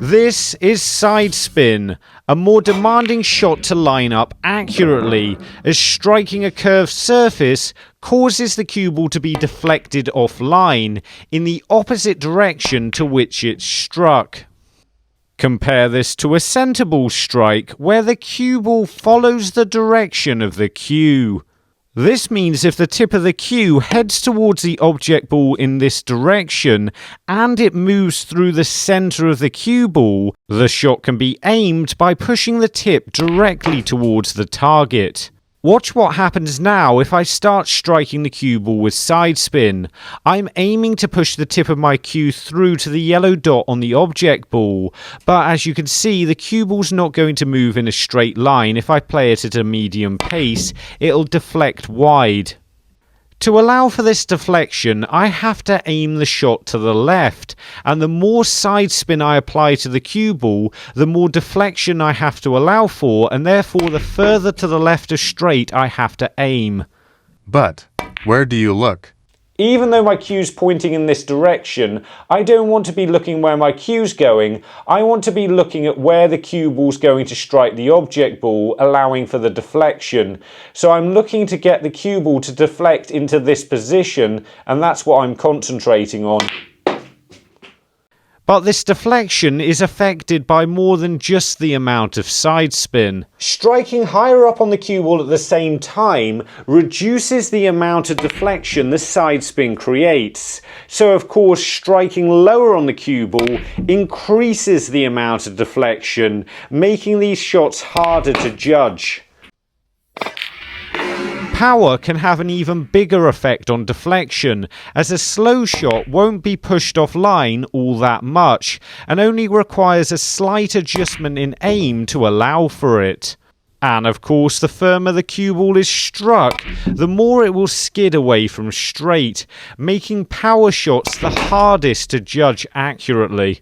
This is side spin, a more demanding shot to line up accurately, as striking a curved surface causes the cue ball to be deflected offline in the opposite direction to which it's struck. Compare this to a centre ball strike, where the cue ball follows the direction of the cue. This means if the tip of the cue heads towards the object ball in this direction and it moves through the centre of the cue ball, the shot can be aimed by pushing the tip directly towards the target. Watch what happens now if I start striking the cue ball with side spin. I'm aiming to push the tip of my cue through to the yellow dot on the object ball, but as you can see, the cue ball's not going to move in a straight line. If I play it at a medium pace, it'll deflect wide. To allow for this deflection, I have to aim the shot to the left, and the more side spin I apply to the cue ball, the more deflection I have to allow for, and therefore the further to the left of straight I have to aim. But where do you look? Even though my cue's pointing in this direction, I don't want to be looking where my cue's going. I want to be looking at where the cue ball's going to strike the object ball, allowing for the deflection. So I'm looking to get the cue ball to deflect into this position, and that's what I'm concentrating on. But this deflection is affected by more than just the amount of side spin. Striking higher up on the cue ball at the same time reduces the amount of deflection the side spin creates. So of course, striking lower on the cue ball increases the amount of deflection, making these shots harder to judge. Power can have an even bigger effect on deflection, as a slow shot won't be pushed offline all that much, and only requires a slight adjustment in aim to allow for it. And of course, the firmer the cue ball is struck, the more it will skid away from straight, making power shots the hardest to judge accurately.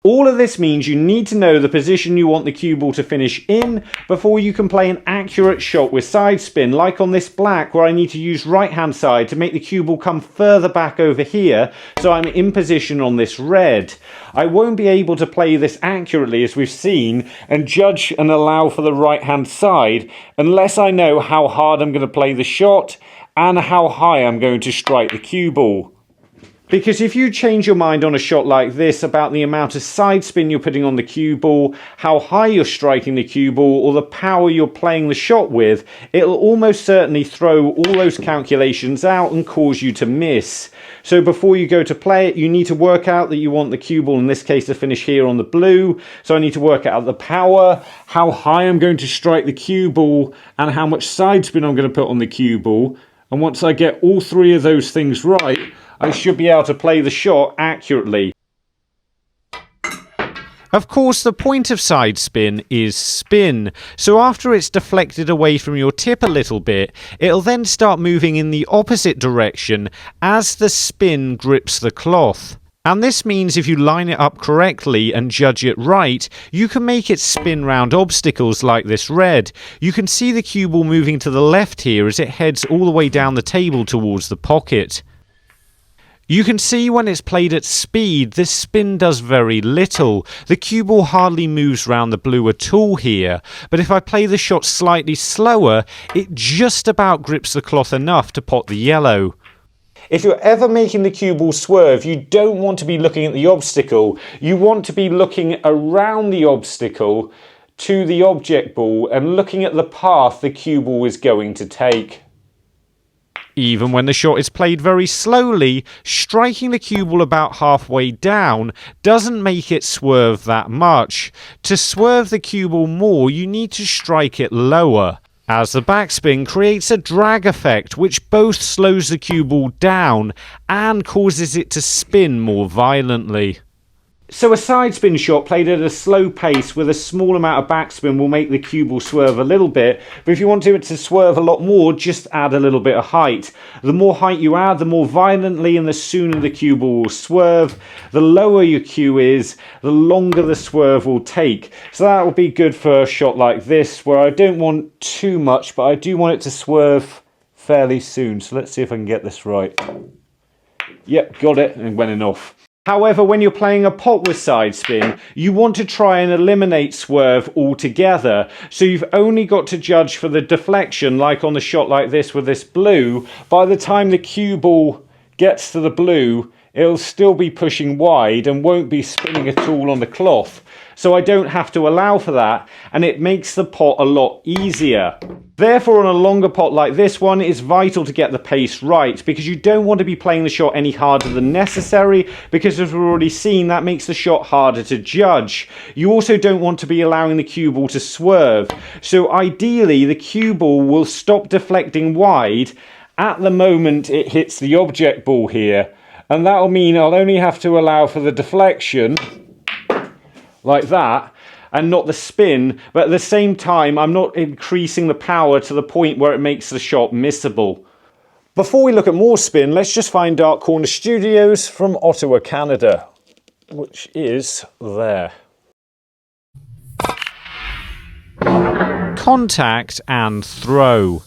All of this means you need to know the position you want the cue ball to finish in before you can play an accurate shot with side spin, like on this black where I need to use right hand side to make the cue ball come further back over here so I'm in position on this red. I won't be able to play this accurately, as we've seen, and judge and allow for the right hand side unless I know how hard I'm going to play the shot and how high I'm going to strike the cue ball. Because if you change your mind on a shot like this about the amount of side spin you're putting on the cue ball, how high you're striking the cue ball, or the power you're playing the shot with, it'll almost certainly throw all those calculations out and cause you to miss. So before you go to play it, you need to work out that you want the cue ball, in this case, to finish here on the blue. So I need to work out the power, how high I'm going to strike the cue ball, and how much side spin I'm going to put on the cue ball. And once I get all three of those things right, I should be able to play the shot accurately. Of course, the point of side spin is spin, so after it's deflected away from your tip a little bit, it'll then start moving in the opposite direction as the spin grips the cloth. And this means if you line it up correctly and judge it right, you can make it spin round obstacles like this red. You can see the cue ball moving to the left here as it heads all the way down the table towards the pocket. You can see when it's played at speed, this spin does very little. The cue ball hardly moves round the blue at all here, but if I play the shot slightly slower, it just about grips the cloth enough to pot the yellow. If you're ever making the cue ball swerve, you don't want to be looking at the obstacle. You want to be looking around the obstacle to the object ball and looking at the path the cue ball is going to take. Even when the shot is played very slowly, striking the cue ball about halfway down doesn't make it swerve that much. To swerve the cue ball more, you need to strike it lower, as the backspin creates a drag effect which both slows the cue ball down and causes it to spin more violently. So a side spin shot played at a slow pace with a small amount of backspin will make the cue ball swerve a little bit, but if you want it to swerve a lot more, just add a little bit of height. The more height you add, the more violently and the sooner the cue ball will swerve. The lower your cue is, the longer the swerve will take. So that will be good for a shot like this, where I don't want too much, but I do want it to swerve fairly soon. So let's see if I can get this right. Yep, got it, and went enough. However, when you're playing a pot with side spin, you want to try and eliminate swerve altogether. So you've only got to judge for the deflection, like on the shot like this with this blue. By the time the cue ball gets to the blue, it'll still be pushing wide and won't be spinning at all on the cloth. So I don't have to allow for that, and it makes the pot a lot easier. Therefore, on a longer pot like this one, it's vital to get the pace right, because you don't want to be playing the shot any harder than necessary, because as we've already seen, that makes the shot harder to judge. You also don't want to be allowing the cue ball to swerve. So ideally, the cue ball will stop deflecting wide at the moment it hits the object ball here. And that'll mean I'll only have to allow for the deflection like that, and not the spin, but at the same time I'm not increasing the power to the point where it makes the shot missable. Before we look at more spin, let's just find Dark Corner Studios from Ottawa, Canada, which is there. Contact and throw.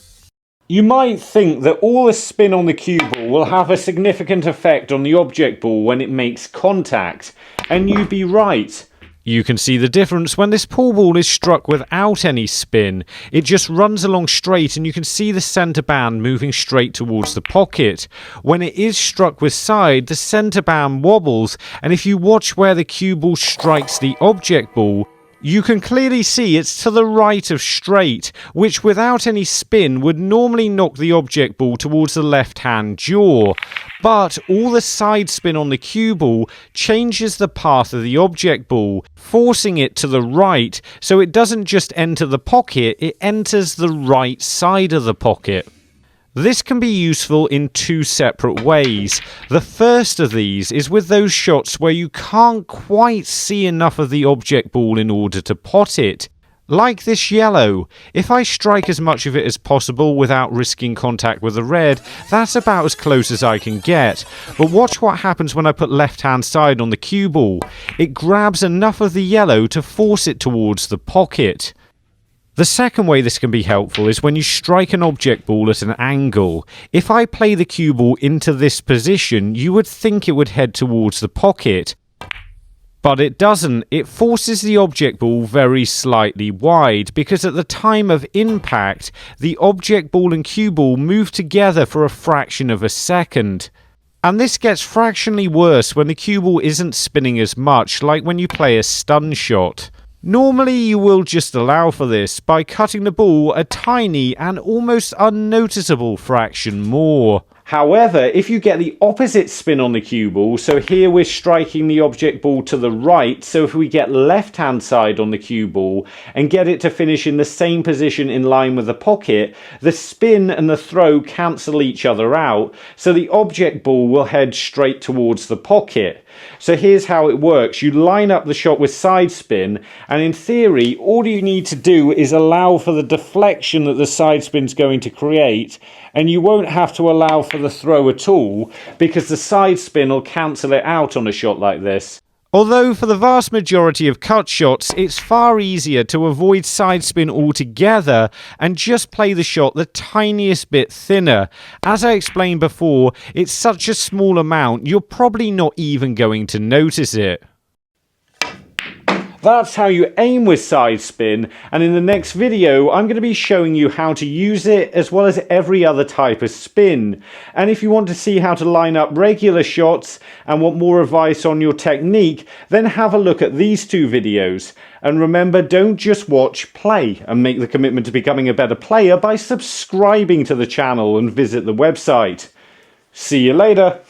You might think that all the spin on the cue ball will have a significant effect on the object ball when it makes contact, and you'd be right. You can see the difference when this pool ball is struck without any spin. It just runs along straight, and you can see the centre band moving straight towards the pocket. When it is struck with side, the centre band wobbles, and if you watch where the cue ball strikes the object ball, you can clearly see it's to the right of straight, which without any spin would normally knock the object ball towards the left-hand jaw. But all the side spin on the cue ball changes the path of the object ball, forcing it to the right, so it doesn't just enter the pocket, it enters the right side of the pocket. This can be useful in two separate ways. The first of these is with those shots where you can't quite see enough of the object ball in order to pot it. Like this yellow. If I strike as much of it as possible without risking contact with the red, that's about as close as I can get. But watch what happens when I put left-hand side on the cue ball. It grabs enough of the yellow to force it towards the pocket. The second way this can be helpful is when you strike an object ball at an angle. If I play the cue ball into this position, you would think it would head towards the pocket. But it doesn't. It forces the object ball very slightly wide, because at the time of impact, the object ball and cue ball move together for a fraction of a second. And this gets fractionally worse when the cue ball isn't spinning as much, like when you play a stun shot. Normally you will just allow for this by cutting the ball a tiny and almost unnoticeable fraction more. However, if you get the opposite spin on the cue ball, so here we're striking the object ball to the right, so if we get left-hand side on the cue ball and get it to finish in the same position in line with the pocket, the spin and the throw cancel each other out, so the object ball will head straight towards the pocket. So here's how it works. You line up the shot with side spin, and in theory, all you need to do is allow for the deflection that the side spin's going to create, and you won't have to allow for the throw at all, because the side spin will cancel it out on a shot like this. Although for the vast majority of cut shots, it's far easier to avoid side spin altogether and just play the shot the tiniest bit thinner. As I explained before, it's such a small amount, you're probably not even going to notice it. That's how you aim with side spin, and in the next video I'm going to be showing you how to use it as well as every other type of spin. And if you want to see how to line up regular shots and want more advice on your technique, then have a look at these two videos. And remember, don't just watch, play, and make the commitment to becoming a better player by subscribing to the channel and visit the website. See you later.